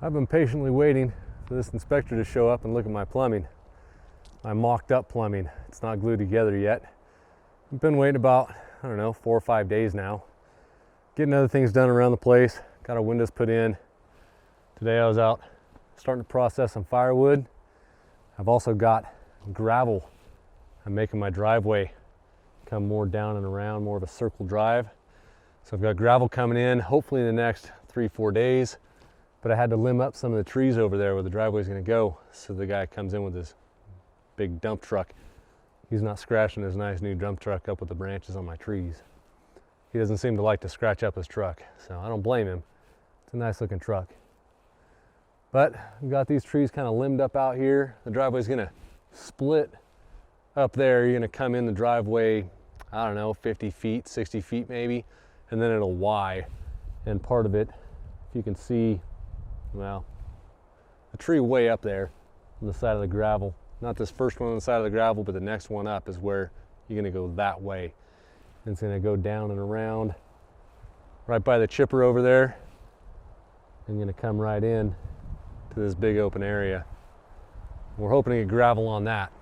I've been patiently waiting for this inspector to show up and look at my plumbing. My mocked up plumbing. It's not glued together yet. I've been waiting about, I don't know, 4 or 5 days now. Getting other things done around the place. Got our windows put in. Today I was out starting to process some firewood. I've also got gravel. I'm making my driveway come more down and around, more of a circle drive. So I've got gravel coming in, hopefully in the next 3-4 days. But I had to limb up some of the trees over there where the driveway's gonna go. So the guy comes in with his big dump truck. He's not scratching his nice new dump truck up with the branches on my trees. He doesn't seem to like to scratch up his truck, so I don't blame him. It's a nice looking truck. But we've got these trees kind of limbed up out here. The driveway's gonna split up there. You're gonna come in the driveway, I don't know, 50 feet, 60 feet maybe, and then it'll Y. And part of it, if you can see, well, a tree way up there on the side of the gravel. Not this first one on the side of the gravel, but the next one up is where you're gonna go that way. And it's gonna go down and around right by the chipper over there. And gonna come right in to this big open area. We're hoping to get gravel on that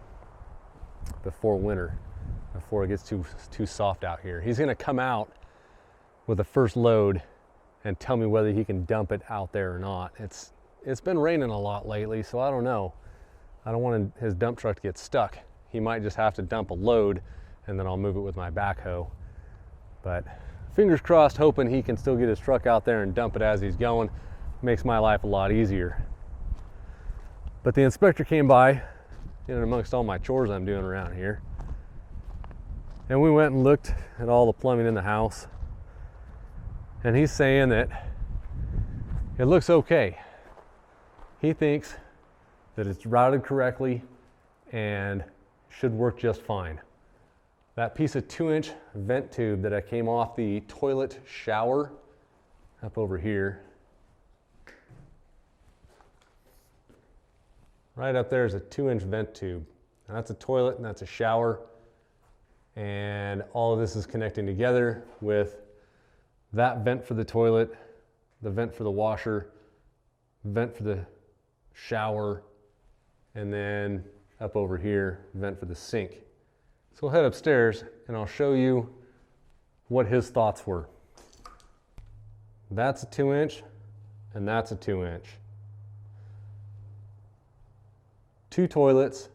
before winter, before it gets too soft out here. He's gonna come out with the first load and tell me whether he can dump it out there or not. It's been raining a lot lately, so I don't know. I don't want his dump truck to get stuck. He might just have to dump a load and then I'll move it with my backhoe. But fingers crossed, hoping he can still get his truck out there and dump it as he's going. Makes my life a lot easier. But the inspector came by, in amongst all my chores I'm doing around here. And we went and looked at all the plumbing in the house. And he's saying that it looks okay. He thinks that it's routed correctly and should work just fine. That piece of 2-inch vent tube that I came off the toilet shower up over here, right up there is a 2-inch vent tube. Now that's a toilet and that's a shower. And all of this is connecting together with that vent for the toilet, the vent for the washer, vent for the shower, and then up over here, vent for the sink. So we'll head upstairs and I'll show you what his thoughts were. That's a 2-inch and that's a 2-inch. 2 toilets,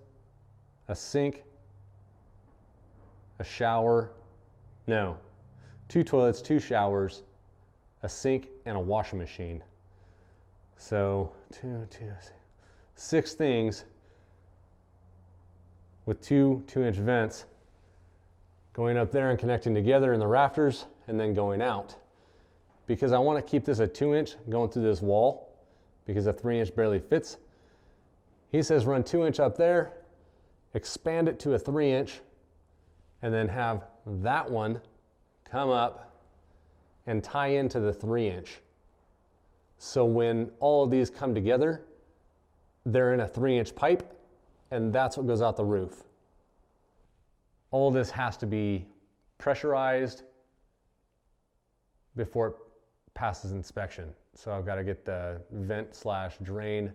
a sink, a shower, no, 2 toilets, 2 showers, a sink, and a washing machine. So 6 things with 2 2-inch vents going up there and connecting together in the rafters and then going out. Because I want to keep this a 2-inch going through this wall because a 3-inch barely fits. He says run 2-inch up there, expand it to a 3-inch, and then have that one come up and tie into the 3-inch. So when all of these come together, they're in a 3-inch pipe, and that's what goes out the roof. All this has to be pressurized before it passes inspection. So I've got to get the vent/drain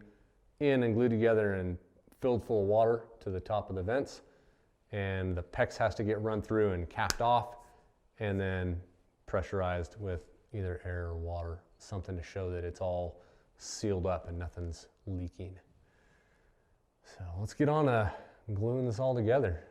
in and glued together and filled full of water to the top of the vents. And the PEX has to get run through and capped off and then pressurized with either air or water, something to show that it's all sealed up and nothing's leaking. So let's get on gluing this all together.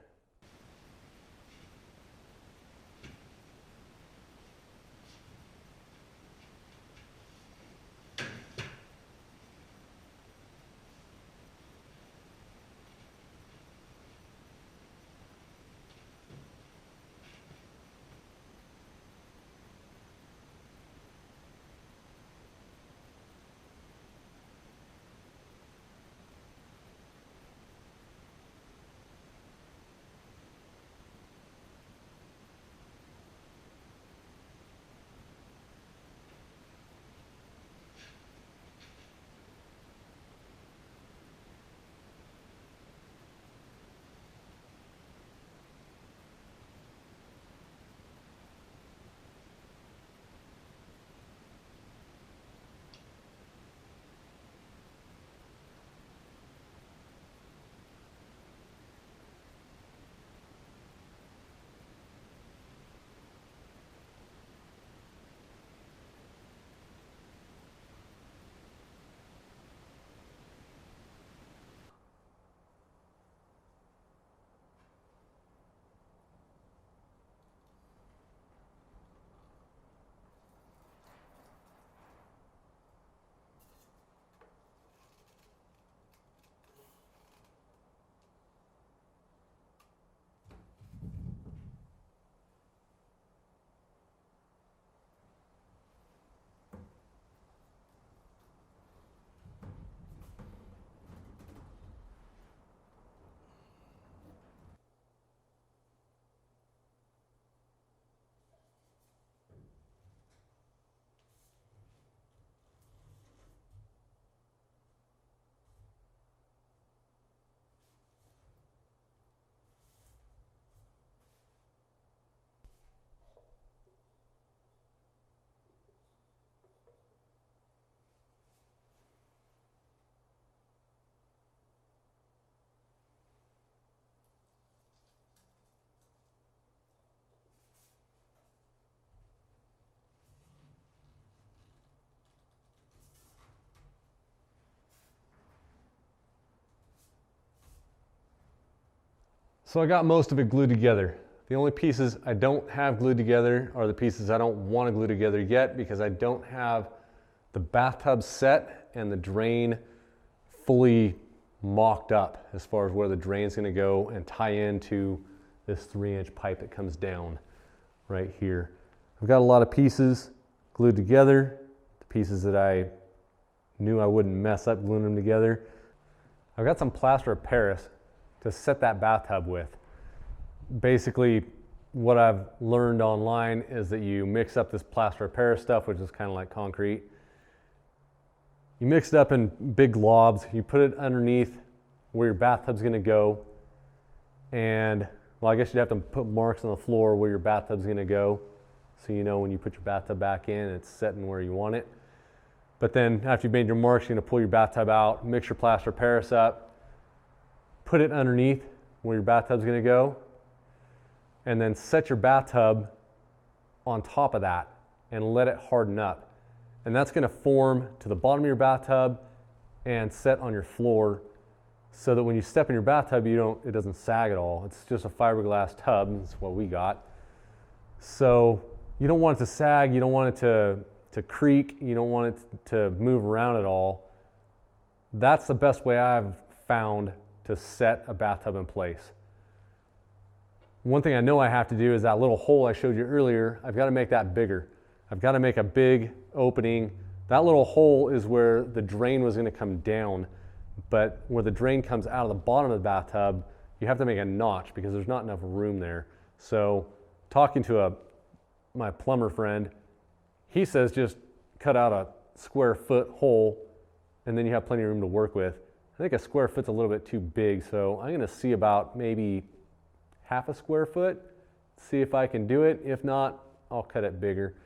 So I got most of it glued together. The only pieces I don't have glued together are the pieces I don't want to glue together yet, because I don't have the bathtub set and the drain fully mocked up as far as where the drain's going to go and tie into this 3-inch pipe that comes down right here. I've got a lot of pieces glued together, the pieces that I knew I wouldn't mess up gluing them together. I've got some plaster of Paris to set that bathtub with. Basically, what I've learned online is that you mix up this plaster of Paris stuff, which is kind of like concrete. You mix it up in big globs, you put it underneath where your bathtub's gonna go, and well, I guess you'd have to put marks on the floor where your bathtub's gonna go, so you know when you put your bathtub back in, it's setting where you want it. But then after you've made your marks, you're gonna pull your bathtub out, mix your plaster of Paris up, put it underneath where your bathtub's gonna go, and then set your bathtub on top of that and let it harden up. And that's gonna form to the bottom of your bathtub and set on your floor, so that when you step in your bathtub, it doesn't sag at all. It's just a fiberglass tub, that's what we got. So you don't want it to sag, you don't want it to creak, you don't want it to move around at all. That's the best way I've found to set a bathtub in place. One thing I know I have to do is that little hole I showed you earlier, I've got to make that bigger. I've got to make a big opening. That little hole is where the drain was going to come down, but where the drain comes out of the bottom of the bathtub, you have to make a notch because there's not enough room there. So talking to my plumber friend, he says just cut out a square foot hole and then you have plenty of room to work with. I think a square foot's a little bit too big, so I'm going to see about maybe half a square foot, see if I can do it. If not, I'll cut it bigger.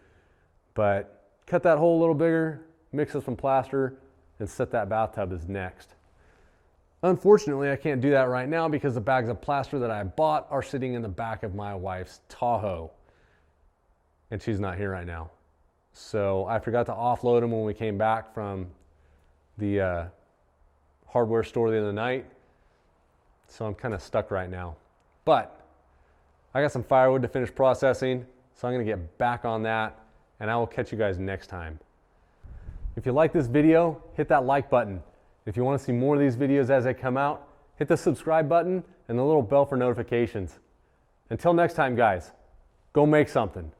But cut that hole a little bigger, mix with some plaster, and set that bathtub as next. Unfortunately, I can't do that right now because the bags of plaster that I bought are sitting in the back of my wife's Tahoe. And she's not here right now. So I forgot to offload them when we came back from the hardware store the other night. So I'm kind of stuck right now. But I got some firewood to finish processing, so I'm going to get back on that, and I will catch you guys next time. If you like this video, hit that like button. If you want to see more of these videos as they come out, hit the subscribe button and the little bell for notifications. Until next time, guys, go make something.